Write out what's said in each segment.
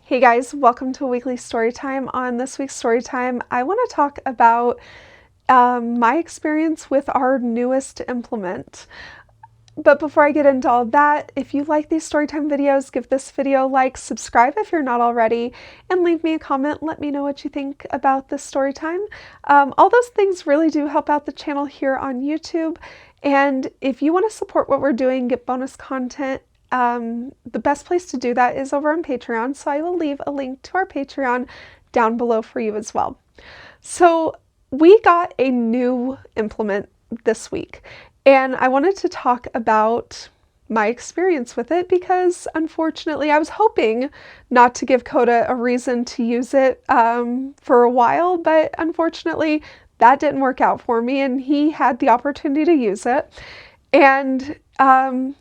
Hey guys, welcome to a weekly story time. On this week's story time, I want to talk about my experience with our newest implement. But before I get into all that, if you like these storytime videos, give this video a like, subscribe if you're not already, and leave me a comment. Let me know what you think about this storytime. All those things really do help out the channel here on YouTube. And if you want to support what we're doing, get bonus content, the best place to do that is over on Patreon. So I will leave a link to our Patreon down below for you as well. So we got a new implement this week, and I wanted to talk about my experience with it because unfortunately I was hoping not to give Coda a reason to use it for a while, but unfortunately that didn't work out for me and he had the opportunity to use it. And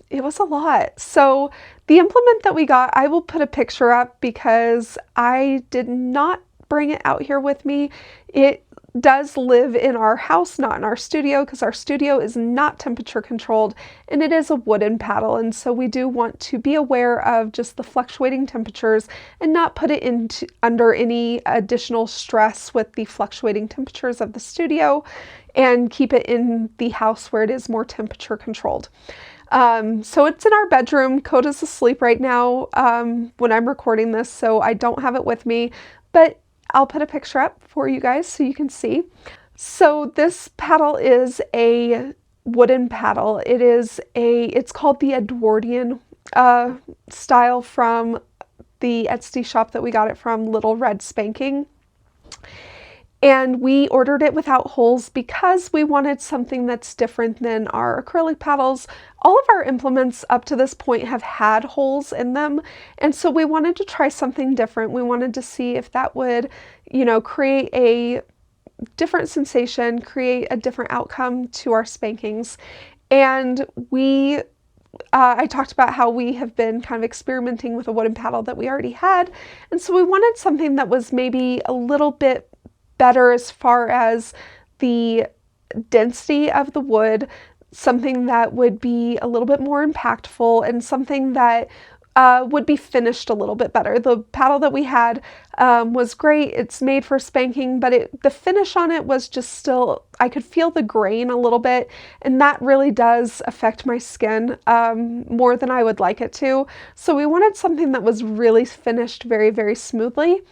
it was a lot. So the implement that we got, I will put a picture up because I did not bring it out here with me. It does live in our house, not in our studio, because our studio is not temperature controlled and it is a wooden paddle. And so we do want to be aware of just the fluctuating temperatures and not put it under any additional stress with the fluctuating temperatures of the studio, and keep it in the house where it is more temperature controlled. So it's in our bedroom. Coda's asleep right now when I'm recording this, so I don't have it with me, but I'll put a picture up for you guys so you can see. So this paddle is a wooden paddle. It's called the Edwardian style from the Etsy shop that we got it from, Little Red Spanking. And we ordered it without holes because we wanted something that's different than our acrylic paddles. All of our implements up to this point have had holes in them. And so we wanted to try something different. We wanted to see if that would, create a different sensation, create a different outcome to our spankings. And I talked about how we have been kind of experimenting with a wooden paddle that we already had. And so we wanted something that was maybe a little bit better as far as the density of the wood, something that would be a little bit more impactful, and something that would be finished a little bit better. The paddle that we had was great. It's made for spanking, but the finish on it was just still, I could feel the grain a little bit, and that really does affect my skin more than I would like it to. So we wanted something that was really finished very, very smoothly.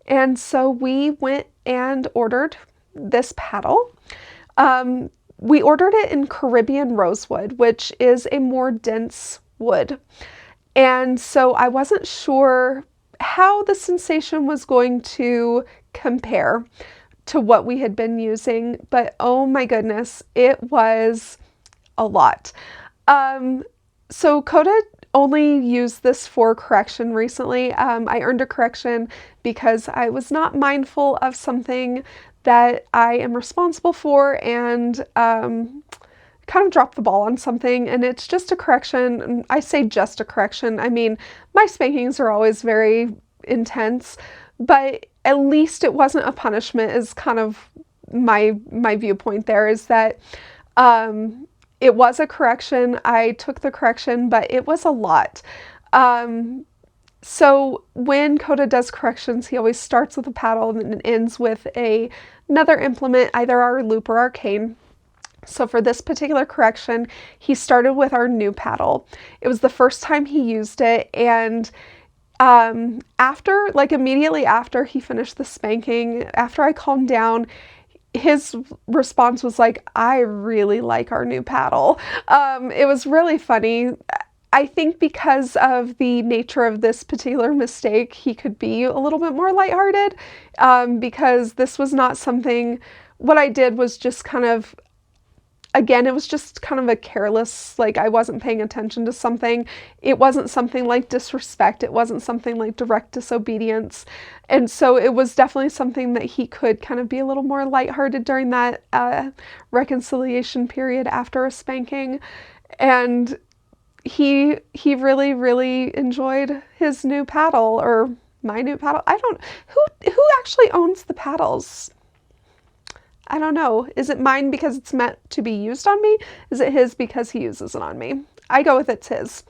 And so we went and ordered this paddle. We ordered it in Caribbean rosewood, which is a more dense wood. And so I wasn't sure how the sensation was going to compare to what we had been using, but oh my goodness, it was a lot. So Coda only used this for correction recently. I earned a correction because I was not mindful of something that I am responsible for, and kind of dropped the ball on something, and it's just a correction. I say just a correction. I mean, my spankings are always very intense, but at least it wasn't a punishment is kind of my viewpoint there, is that it was a correction. I took the correction, but it was a lot. So when Coda does corrections, he always starts with a paddle and ends with another implement, either our loop or our cane. So for this particular correction, he started with our new paddle. It was the first time he used it, and immediately after he finished the spanking, after I calmed down, his response was like, I really like our new paddle. It was really funny. I think because of the nature of this particular mistake, he could be a little bit more lighthearted, because this was not something, what I did was just kind of, again, it was just kind of a careless, like I wasn't paying attention to something. It wasn't something like disrespect. It wasn't something like direct disobedience. And so it was definitely something that he could kind of be a little more lighthearted during that reconciliation period after a spanking. And he really, really enjoyed his new paddle, or my new paddle. Who actually owns the paddles? I don't know. Is it mine because it's meant to be used on me? Is it his because he uses it on me? I go with it's his.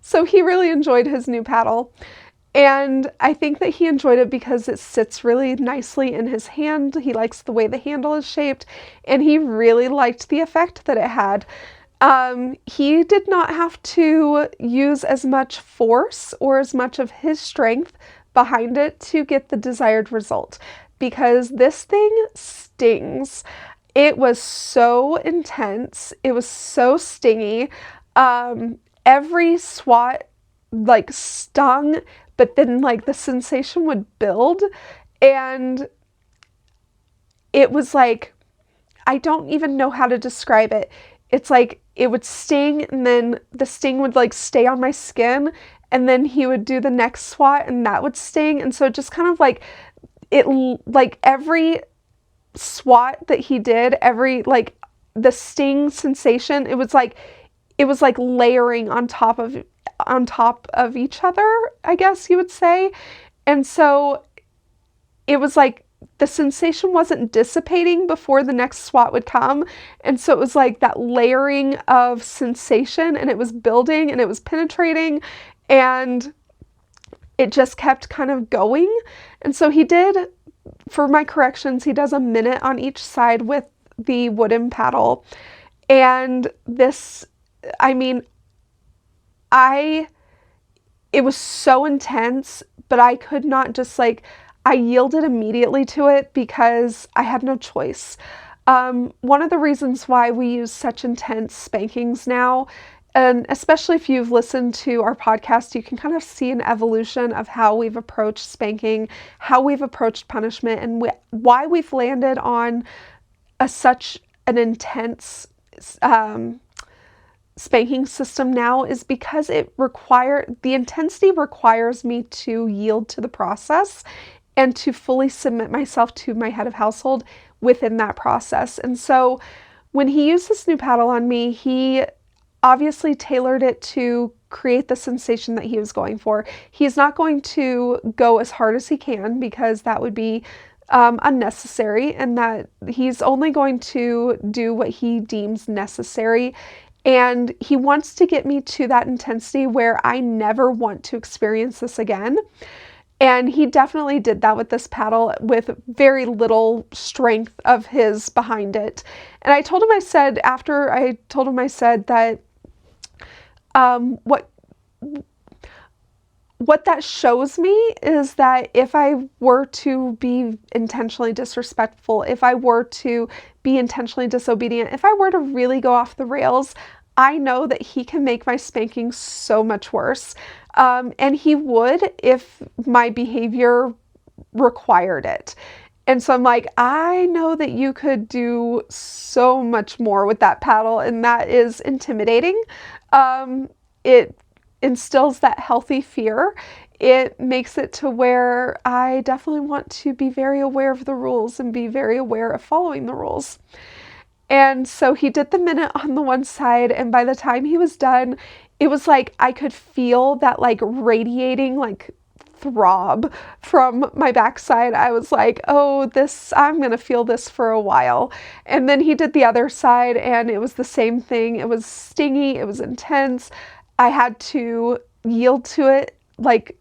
So he really enjoyed his new paddle. And I think that he enjoyed it because it sits really nicely in his hand. He likes the way the handle is shaped, and he really liked the effect that it had. He did not have to use as much force or as much of his strength behind it to get the desired result, because this thing stings. It was so intense. It was so stingy. Every swat like stung, but then like the sensation would build, and it was like, I don't even know how to describe it. It's like it would sting, and then the sting would like stay on my skin, and then he would do the next swat and that would sting. And so it just kind of like, it like every swat that he did, every like the sting sensation, it was like layering on top of each other, I guess you would say. And so it was like the sensation wasn't dissipating before the next swat would come. And so it was like that layering of sensation, and it was building and it was penetrating, and it just kept kind of going. And so he did, for my corrections, he does a minute on each side with the wooden paddle. And this, I mean, it was so intense, but I could not just like, I yielded immediately to it because I had no choice. One of the reasons why we use such intense spankings now, and especially if you've listened to our podcast, you can kind of see an evolution of how we've approached spanking, how we've approached punishment, and why we've landed on such an intense spanking system now, is because the intensity requires me to yield to the process and to fully submit myself to my head of household within that process. And so when he used this new paddle on me, he obviously tailored it to create the sensation that he was going for. He's not going to go as hard as he can, because that would be unnecessary, and that he's only going to do what he deems necessary. And he wants to get me to that intensity where I never want to experience this again. And he definitely did that with this paddle, with very little strength of his behind it. And I told him, after I told him, I said that what that shows me is that if I were to be intentionally disrespectful, if I were to be intentionally disobedient, if I were to really go off the rails, I know that he can make my spanking so much worse. And he would if my behavior required it. And so I'm like, I know that you could do so much more with that paddle, and that is intimidating. It instills that healthy fear. It makes it to where I definitely want to be very aware of the rules and be very aware of following the rules. And so he did the minute on the one side, and by the time he was done, it was like I could feel that like radiating like throb from my backside. I was like, oh, I'm gonna feel this for a while. And then he did the other side, and it was the same thing. It was stingy, it was intense. I had to yield to it. Like,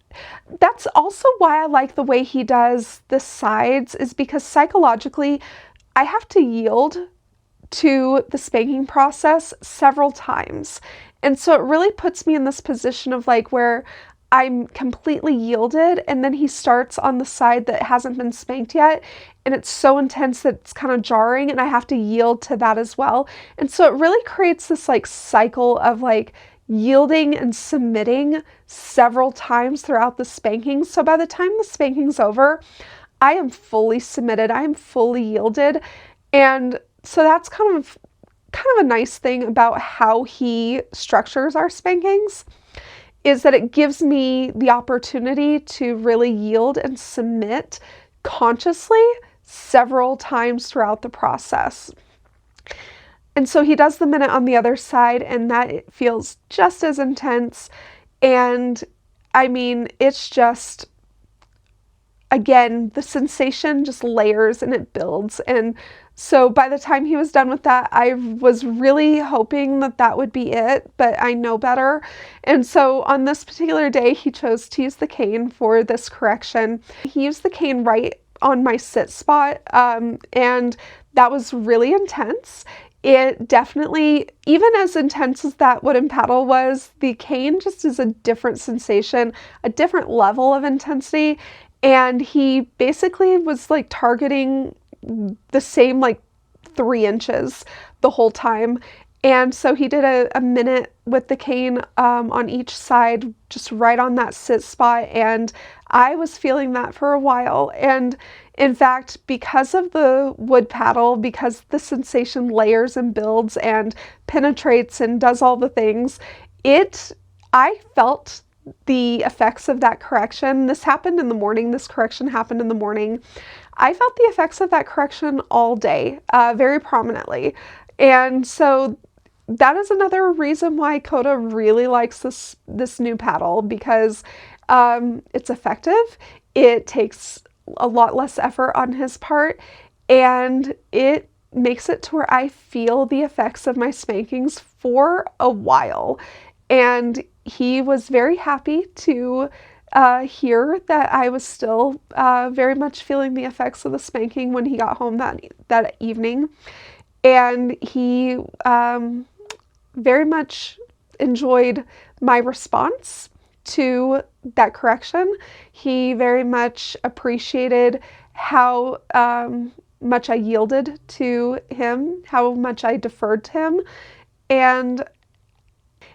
that's also why I like the way he does the sides, is because psychologically I have to yield to the spanking process several times. And so it really puts me in this position of like where I'm completely yielded, and then he starts on the side that hasn't been spanked yet, and it's so intense that it's kind of jarring, and I have to yield to that as well. And so it really creates this like cycle of like yielding and submitting several times throughout the spanking. So by the time the spanking's over, I am fully submitted, I am fully yielded. And so that's kind of a nice thing about how he structures our spankings, is that it gives me the opportunity to really yield and submit consciously several times throughout the process. And so he does the minute on the other side, and that feels just as intense. And I mean, it's just, again, the sensation just layers and it builds. And So by the time he was done with that, I was really hoping that that would be it, but I know better. And so on this particular day, he chose to use the cane for this correction. He used the cane right on my sit spot, and that was really intense. It definitely, even as intense as that wooden paddle was, the cane just is a different sensation, a different level of intensity. And he basically was like targeting the same like 3 inches the whole time. And so he did a minute with the cane on each side, just right on that sit spot. And I was feeling that for a while. And in fact, because of the wood paddle, because the sensation layers and builds and penetrates and does all the things, I felt the effects of that correction. This happened in the morning. This correction happened in the morning. I felt the effects of that correction all day, very prominently. And so that is another reason why Coda really likes this new paddle, because it's effective. It takes a lot less effort on his part, and it makes it to where I feel the effects of my spankings for a while. And he was very happy to hear that I was still very much feeling the effects of the spanking when he got home that evening. And he very much enjoyed my response to that correction. He very much appreciated how much I yielded to him, how much I deferred to him, and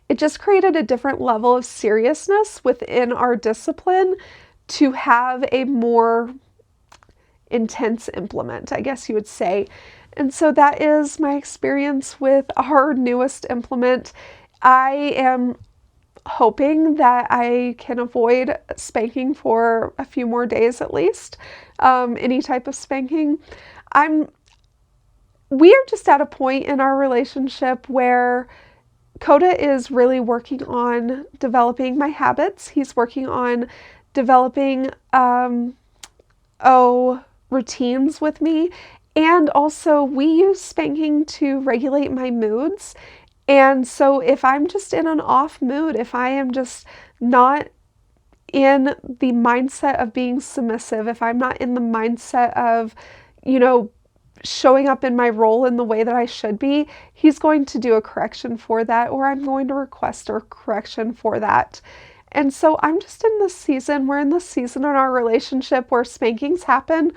it just created a different level of seriousness within our discipline to have a more intense implement, I guess you would say. And so that is my experience with our newest implement. I am hoping that I can avoid spanking for a few more days at least, any type of spanking. We are just at a point in our relationship where Coda is really working on developing my habits. He's working on developing routines with me. And also we use spanking to regulate my moods. And so if I'm just in an off mood, if I am just not in the mindset of being submissive, if I'm not in the mindset of, showing up in my role in the way that I should be, he's going to do a correction for that, or I'm going to request a correction for that. And so we're in this season in our relationship where spankings happen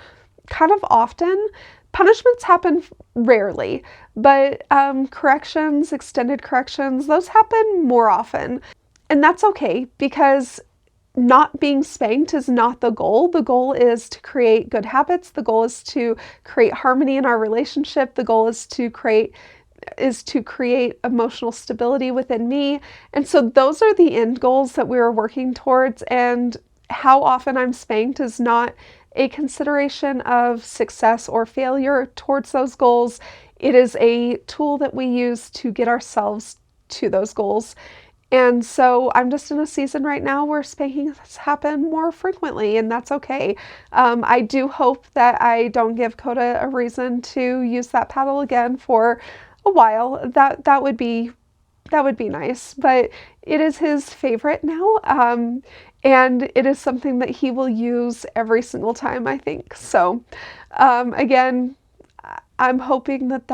kind of often. Punishments happen rarely, but corrections, extended corrections, those happen more often. And that's okay, because not being spanked is not the goal. The goal is to create good habits. The goal is to create harmony in our relationship. The goal is to create emotional stability within me. And so those are the end goals that we are working towards. And how often I'm spanked is not a consideration of success or failure towards those goals. It is a tool that we use to get ourselves to those goals. And so I'm just in a season right now where spankings happen more frequently, and that's okay. I do hope that I don't give Coda a reason to use that paddle again for a while. That would be nice, but it is his favorite now, and it is something that he will use every single time, I think. So again, I'm hoping that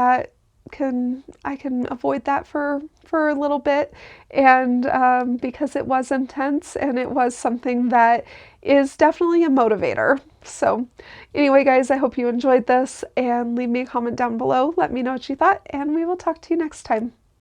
I can avoid that for a little bit, and because it was intense and it was something that is definitely a motivator. So anyway, guys, I hope you enjoyed this, and leave me a comment down below. Let me know what you thought, and we will talk to you next time.